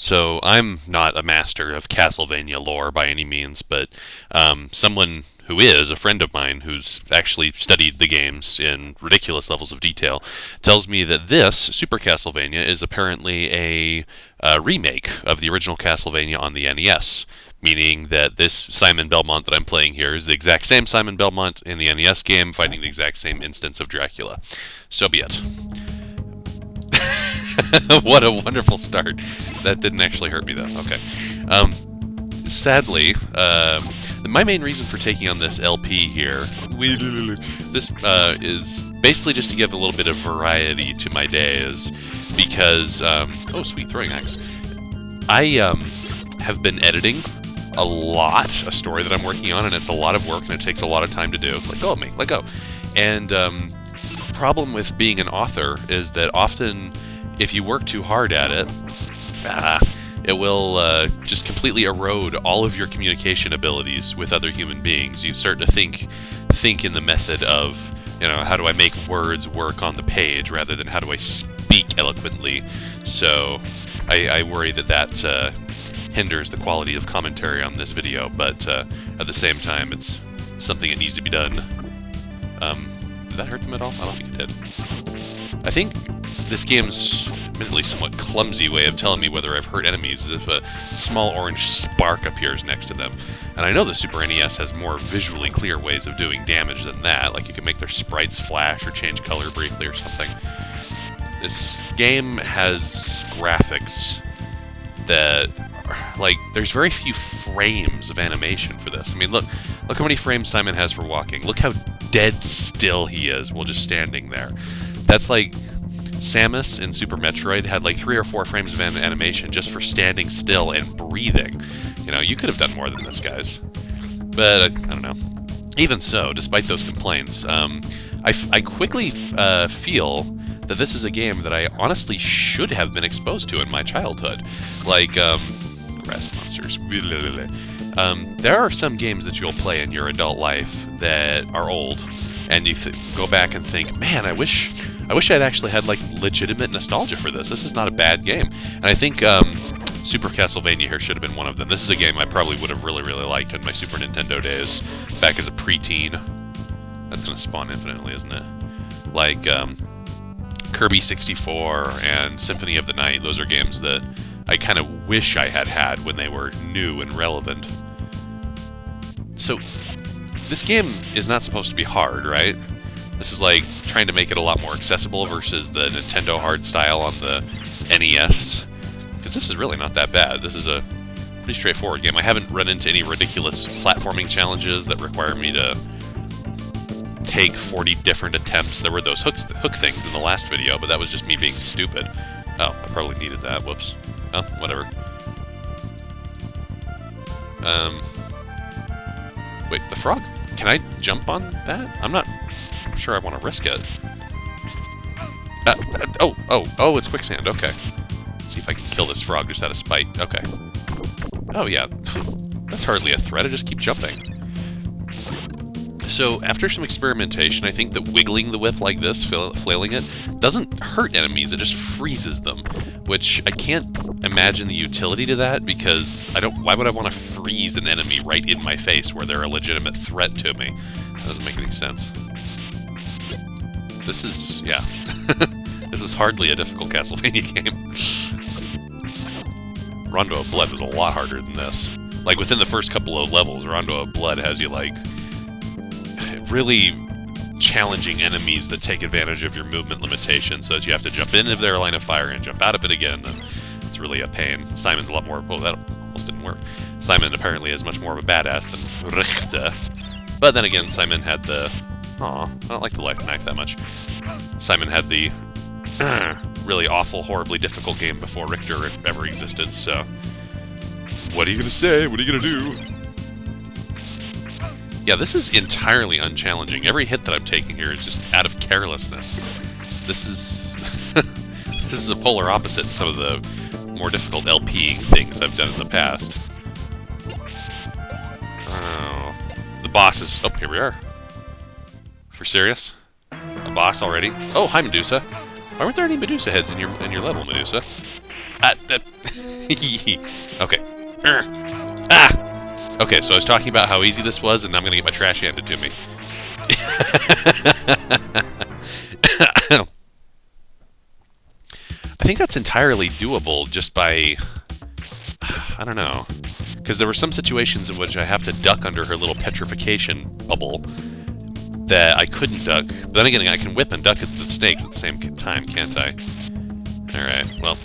So I'm not a master of Castlevania lore by any means, but someone who is a friend of mine who's actually studied the games in ridiculous levels of detail tells me that this Super Castlevania is apparently a remake of the original Castlevania on the NES. Meaning that this Simon Belmont that I'm playing here is the exact same Simon Belmont in the NES game, fighting the exact same instance of Dracula. So be it. What a wonderful start. That didn't actually hurt me, though. Okay. Sadly, my main reason for taking on this LP here, this is basically just to give a little bit of variety to my days, because, oh, sweet throwing axe. I have been editing a story that I'm working on, and it's a lot of work, and it takes a lot of time to do. Let go of me, let go. And problem with being an author is that often, if you work too hard at it, it will just completely erode all of your communication abilities with other human beings. You start to think in the method of, how do I make words work on the page rather than how do I speak eloquently. So I worry that hinders the quality of commentary on this video, but at the same time, it's something that needs to be done. Did that hurt them at all? I don't think it did. I think this game's admittedly somewhat clumsy way of telling me whether I've hurt enemies is if a small orange spark appears next to them. And I know the Super NES has more visually clear ways of doing damage than that, like you can make their sprites flash or change color briefly or something. This game has graphics that, there's very few frames of animation for this. I mean, look how many frames Simon has for walking. Look how dead still he is while just standing there. That's like Samus in Super Metroid had 3 or 4 frames of animation just for standing still and breathing. You could have done more than this, guys. But I don't know. Even so, despite those complaints, I quickly feel that this is a game that I honestly should have been exposed to in my childhood. Grass monsters. There are some games that you'll play in your adult life that are old, and you go back and think, man, I wish I'd actually had legitimate nostalgia for this. This is not a bad game, and I think Super Castlevania here should have been one of them. This is a game I probably would have really, really liked in my Super Nintendo days, back as a preteen. That's gonna spawn infinitely, isn't it? Kirby 64 and Symphony of the Night. Those are games that I kind of wish I had when they were new and relevant. So, this game is not supposed to be hard, right? This is trying to make it a lot more accessible versus the Nintendo hard style on the NES. Because this is really not that bad. This is a pretty straightforward game. I haven't run into any ridiculous platforming challenges that require me to take 40 different attempts. There were those hook things in the last video, but that was just me being stupid. Oh, I probably needed that. Whoops. Oh, whatever. Wait, the frog? Can I jump on that? I'm not sure I want to risk it. Oh, it's quicksand. Okay. Let's see if I can kill this frog just out of spite. Okay. Oh, yeah. That's hardly a threat. I just keep jumping. So, after some experimentation, I think that wiggling the whip like this, flailing it, doesn't hurt enemies, it just freezes them. Which, I can't imagine the utility to that, because why would I want to freeze an enemy right in my face where they're a legitimate threat to me? That doesn't make any sense. This is, yeah. This is hardly a difficult Castlevania game. Rondo of Blood was a lot harder than this. Within the first couple of levels, Rondo of Blood has you, really challenging enemies that take advantage of your movement limitations, so that you have to jump into their line of fire and jump out of it again, and it's really a pain. Simon's a lot more... Oh, that almost didn't work. Simon apparently is much more of a badass than Richter. But then again, Simon had the... Aw, I don't like the light knife that much. Simon had the really awful, horribly difficult game before Richter ever existed, so... What are you gonna say? What are you gonna do? Yeah, this is entirely unchallenging. Every hit that I'm taking here is just out of carelessness. This is... this is a polar opposite to some of the more difficult LPing things I've done in the past. Oh... The boss is... Oh, here we are. For serious? A boss already? Oh, hi, Medusa. Why weren't there any Medusa heads in your level, Medusa? Okay. Ah! Okay, so I was talking about how easy this was, and now I'm gonna get my trash handed to me. I think that's entirely doable just by... I don't know. Because there were some situations in which I have to duck under her little petrification bubble that I couldn't duck. But then again, I can whip and duck at the snakes at the same time, can't I? Alright, well,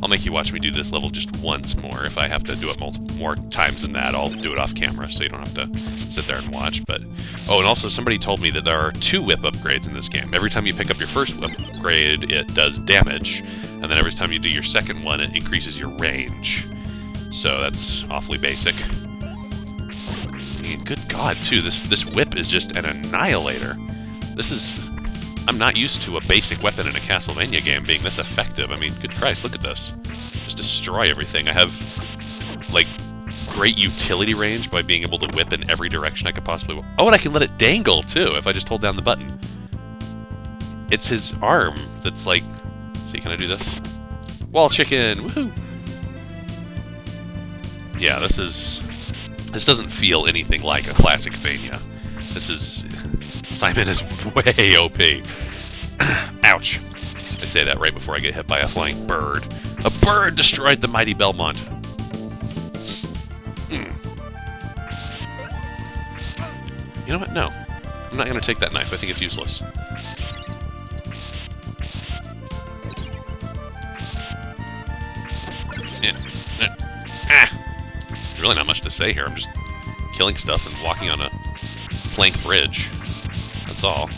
I'll make you watch me do this level just once more. If I have to do it more times than that, I'll do it off camera, so you don't have to sit there and watch. But oh, and also somebody told me that there are 2 whip upgrades in this game. Every time you pick up your first whip upgrade, it does damage, and then every time you do your second one, it increases your range. So that's awfully basic. I mean, good God, too, this whip is just an annihilator. This is... I'm not used to a basic weapon in a Castlevania game being this effective. I mean, good Christ, look at this. Just destroy everything. I have, like, great utility range by being able to whip in every direction I could possibly... Oh, and I can let it dangle, too, if I just hold down the button. It's his arm that's like... See, can I do this? Wall chicken! Woohoo! Yeah, this doesn't feel anything like a classic Vania. This is... Simon is way OP. Ouch. I say that right before I get hit by a flying bird. A bird destroyed the mighty Belmont. You know what? No. I'm not going to take that knife. I think it's useless. There's really not much to say here. I'm just killing stuff and walking on a plank bridge. That's all. I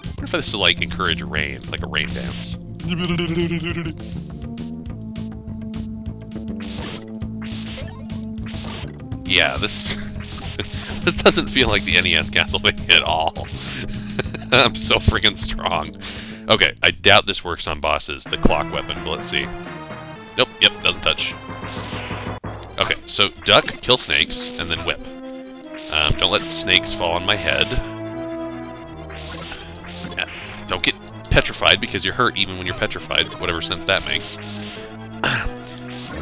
wonder if this is to, like, encourage rain, like a rain dance. Yeah, this this doesn't feel like the NES Castlevania at all. I'm so freaking strong. Okay, I doubt this works on bosses, the clock weapon, but let's see. Nope, yep, doesn't touch. Okay, so duck, kill snakes, and then whip. Don't let snakes fall on my head. Don't get petrified because you're hurt even when you're petrified, whatever sense that makes.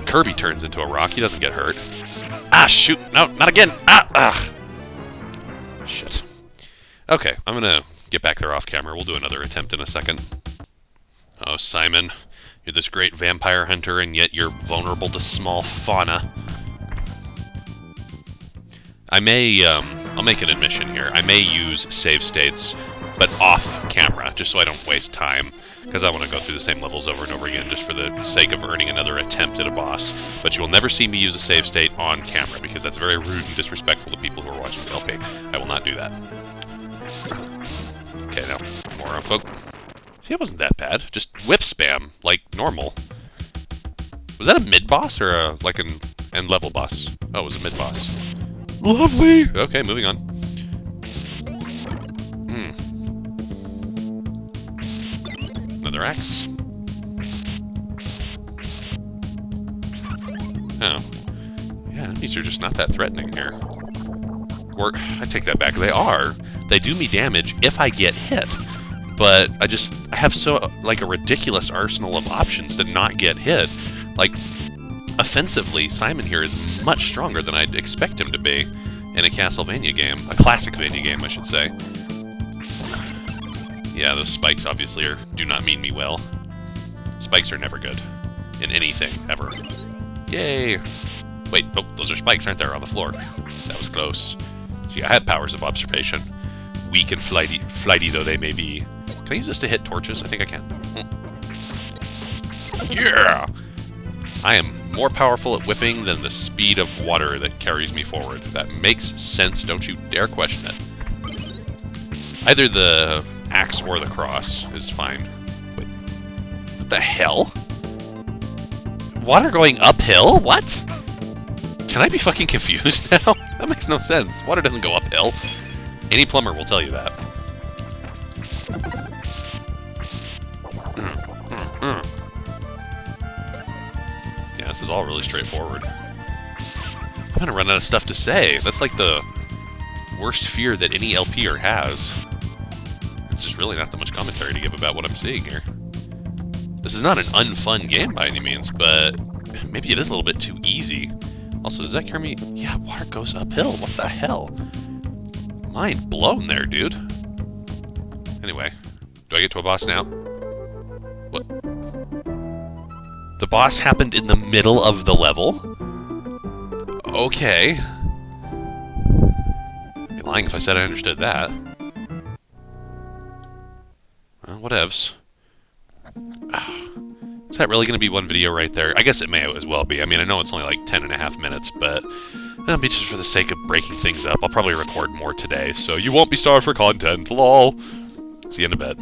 Kirby turns into a rock, he doesn't get hurt. Ah, shoot! No, not again! Ah! Shit. Okay, I'm gonna get back there off camera. We'll do another attempt in a second. Oh, Simon, you're this great vampire hunter, and yet you're vulnerable to small fauna. I may, I'll make an admission here. I may use save states, but off camera, just so I don't waste time, because I want to go through the same levels over and over again, just for the sake of earning another attempt at a boss. But you will never see me use a save state on camera, because that's very rude and disrespectful to people who are watching the LP. I will not do that. Okay, now, more on folk. See, it wasn't that bad. Just whip spam, like normal. Was that a mid-boss, or a, like an end-level boss? Oh, it was a mid-boss. Lovely! Okay, moving on. Another axe. Oh. Yeah, enemies are just not that threatening here. Or, I take that back. They are. They do me damage if I get hit. But I have so, like, a ridiculous arsenal of options to not get hit. Like, offensively, Simon here is much stronger than I'd expect him to be in a Castlevania game. A classic Vania game, I should say. Yeah, those spikes obviously do not mean me well. Spikes are never good. In anything, ever. Yay! Wait, oh, those are spikes, aren't there, on the floor? That was close. See, I have powers of observation. Weak and flighty though they may be. Can I use this to hit torches? I think I can. Yeah! I am more powerful at whipping than the speed of water that carries me forward. If that makes sense, don't you dare question it. Either the axe or the cross is fine. Wait. What the hell? Water going uphill? What? Can I be fucking confused now? That makes no sense. Water doesn't go uphill. Any plumber will tell you that. Yeah, this is all really straightforward. I'm gonna run out of stuff to say. That's like the worst fear that any LPer has. It's just really not that much commentary to give about what I'm seeing here. This is not an unfun game by any means, but maybe it is a little bit too easy. Also, does that cure me? Yeah, water goes uphill. What the hell? Mind blown there, dude. Anyway, do I get to a boss now? What? The boss happened in the middle of the level? Okay. I'd be lying if I said I understood that. Well, whatevs. Is that really going to be one video right there? I guess it may as well be. I mean, I know it's only like 10.5 minutes, but that'll be just for the sake of breaking things up. I'll probably record more today, so you won't be starved for content. Lol. See you in a bit.